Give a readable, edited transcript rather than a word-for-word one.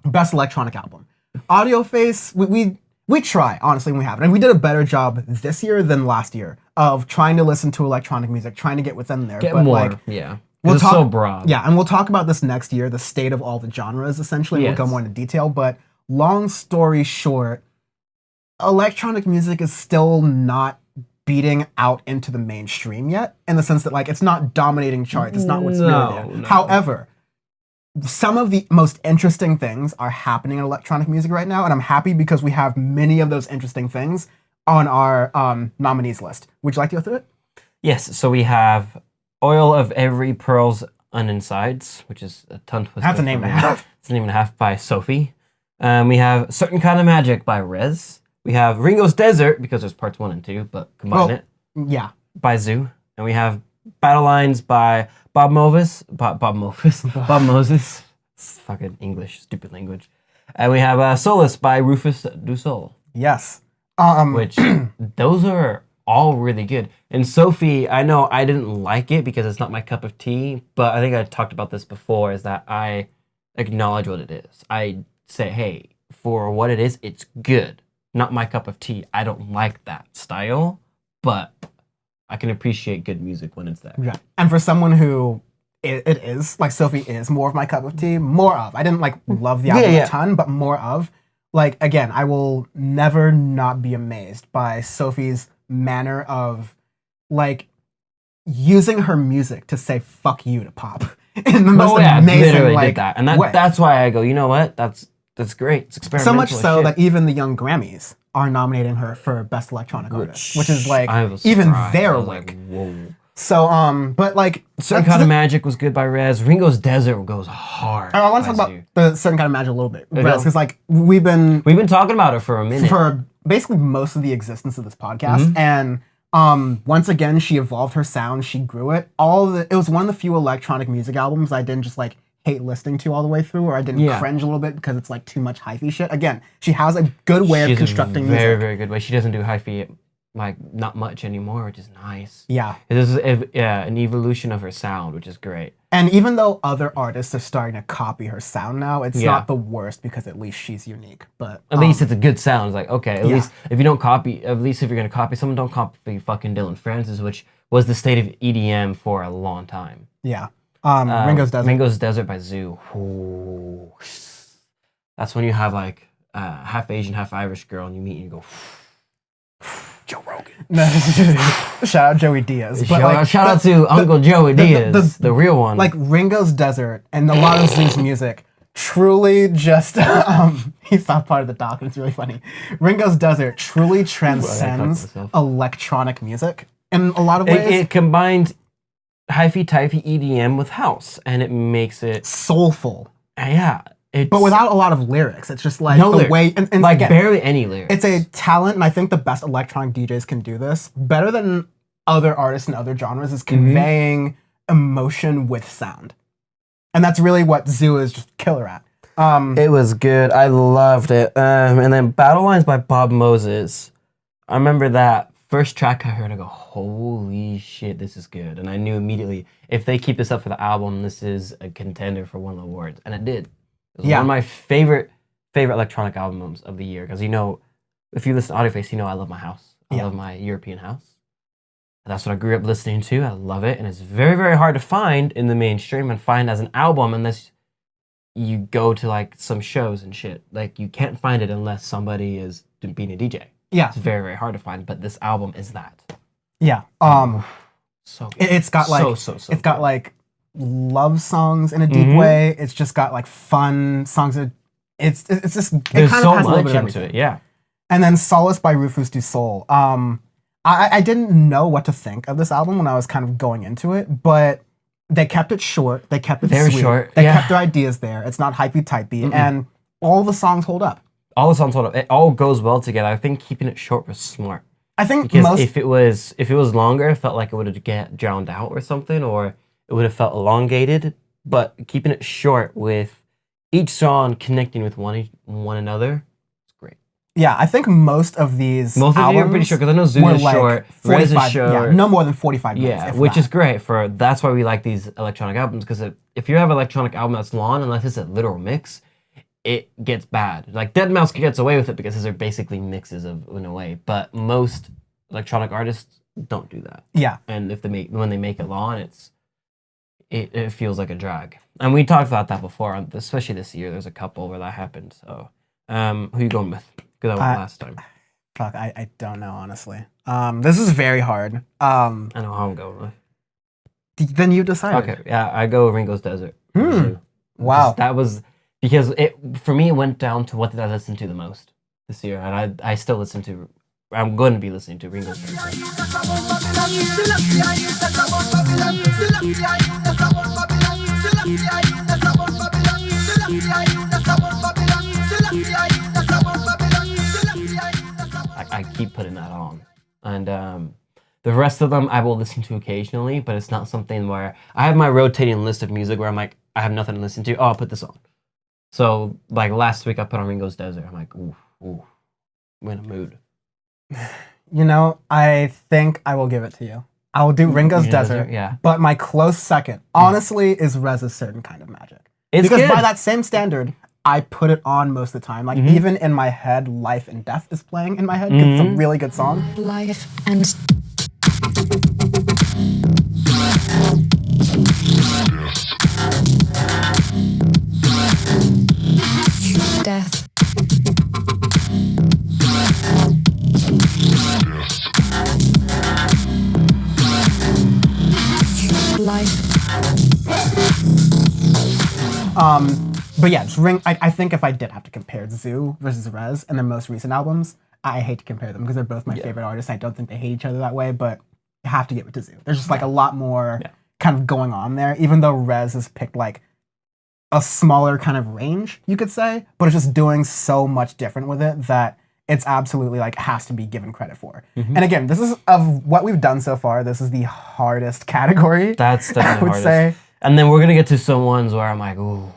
best electronic album. Audioface, we try, honestly, when we have it. And we did a better job this year than last year of trying to listen to electronic music, trying to get within there. Get but more, like, yeah. We'll it's talk, so broad. Yeah, and we'll talk about this next year, the state of all the genres, essentially. Yes. We'll go more into detail. But long story short, electronic music is still not beating out into the mainstream yet, in the sense that like it's not dominating charts. It's not what's really there. No. However, some of the most interesting things are happening in electronic music right now, and I'm happy because we have many of those interesting things on our nominees list. Would you like to go through it? Yes. So we have Oil of Every Pearl's Uninsides, which is a tongue twister. That's a name and a half. It's a name and a half by Sophie. We have Certain Kind of Magic by Rez. We have Ringo's Desert, because there's parts 1 and 2, but combine it. Yeah. By Zoo. And we have Battle Lines by Bob Moses. Bob Moses. It's fucking English, stupid language. And we have Solace by Rufus Du Sol. Yes. Which, those are all really good. And Sophie, I know I didn't like it because it's not my cup of tea, but I think I talked about this before, is that I acknowledge what it is. I say, hey, for what it is, it's good. Not my cup of tea. I don't like that style, but I can appreciate good music when it's there. Yeah. And for someone who it is, like Sophie is more of my cup of tea, more of. I didn't like love the album a ton, but more of. Like, again, I will never not be amazed by Sophie's manner of like using her music to say fuck you to pop in the most amazing like did that. And that's why I go, you know what? That's great. It's experimental. So much so that even the Young Grammys are nominating her for Best Electronic Artist, which is like even their work. Like, whoa. So, but like Certain Kind of Magic was good by Rez. Ringo's Desert goes hard. I want to talk about the Certain Kind of Magic a little bit, Rez, because like we've been talking about it for a minute, for basically most of the existence of this podcast, and once again she evolved her sound, she grew it. It was one of the few electronic music albums I didn't just like hate listening to all the way through, or I didn't cringe a little bit because it's like too much hyphy shit. Again, she has a good way of constructing music. Very, very good way. She doesn't do hyphy like not much anymore, which is nice. Yeah. This is an evolution of her sound, which is great. And even though other artists are starting to copy her sound now, it's not the worst because at least she's unique. But at least it's a good sound. It's like, okay, at least if you don't copy, at least if you're gonna copy someone, don't copy fucking Dylan Francis, which was the state of EDM for a long time. Yeah. Ringo's Desert. Ringo's Desert by Zoo. Ooh. That's when you have like half Asian, half Irish girl, and you meet and you go. Joe Rogan. Shout out Joey Diaz. Shout out to Uncle Joey Diaz, the real one. Like Ringo's Desert and a lot of Zoo's music truly just he's not part of the doc, and it's really funny. Ringo's Desert truly transcends electronic music in a lot of ways. It combines hyphy-typhy EDM with house, and it makes it soulful. Yeah. But without a lot of lyrics. It's just like no the lyrics. way... And like again, barely any lyrics. It's a talent, and I think the best electronic DJs can do this better than other artists in other genres, is conveying emotion with sound. And that's really what Zoo is just killer at. It was good. I loved it. And then Battle Lines by Bob Moses. I remember that first track I heard, I go, holy shit, this is good. And I knew immediately, if they keep this up for the album, this is a contender for one of the awards. And it did. It was one of my favorite electronic albums of the year. Because, you know, if you listen to Audioface, you know I love my house. I love my European house. And that's what I grew up listening to. I love it. And it's very, very hard to find in the mainstream and find as an album unless you go to, like, some shows and shit. Like, you can't find it unless somebody is being a DJ. Yeah. It's very, very hard to find. But this album is that. Yeah. So good. It's got, like... It's got, like... love songs in a deep way. It's just got like fun songs. It's just it There's kind so of has a little bit much of into everything. it, yeah. And then Solace by Rufus Du Sol. I didn't know what to think of this album when I was kind of going into it, but they kept it short. They kept it very sweet. short. They kept their ideas there. It's not hypey-typey, and all the songs hold up. All the songs hold up. It all goes well together. I think keeping it short was smart. I think because if it was longer, it felt like it would have get drowned out or something, or it would have felt elongated. But keeping it short with each song connecting with one another, it's great. Yeah, I think most of these albums are pretty short, because I know Zoo is like short, Rez is short. Yeah, no more than 45 minutes. Yeah, which is great that's why we like these electronic albums, because if you have an electronic album that's long, unless it's a literal mix, it gets bad. Like deadmau5 gets away with it because these are basically mixes of in a way, but most electronic artists don't do that. Yeah. And when they make it law, it feels like a drag. And we talked about that before, especially this year. There's a couple where that happened. So, who you going with? Because I went last time. Fuck, I don't know, honestly. This is very hard. I know how I'm going with. Then you decided. Okay, yeah, I go Ringo's Desert. Wow. That was because for me it went down to what did I listen to the most this year, and I still listen to. I'm going to be listening to Ringo's Desert. I keep putting that on, and the rest of them I will listen to occasionally, but it's not something where I have my rotating list of music where I'm like, I have nothing to listen to. Oh, I'll put this on. So like last week I put on Ringo's Desert. I'm like, ooh, I'm in a mood. You know, I think I will give it to you. I will do Ringo's Desert, yeah. But my close second, honestly, is Rez's Certain Kind of Magic. It's because good. By that same standard, I put it on most of the time. Like even in my head, Life and Death is playing in my head because it's a really good song. Life and Death. Life. But yeah, just I think if I did have to compare Zoo versus Rez and their most recent albums, I hate to compare them because they're both my favorite artists. I don't think they hate each other that way, but you have to give it to Zoo. There's just like a lot more kind of going on there, even though Rez has picked like a smaller kind of range, you could say, but it's just doing so much different with it that it's absolutely like has to be given credit for. And again, this is of what we've done so far. This is the hardest category. That's definitely I would hardest. say. And then we're gonna get to some ones where I'm like, ooh.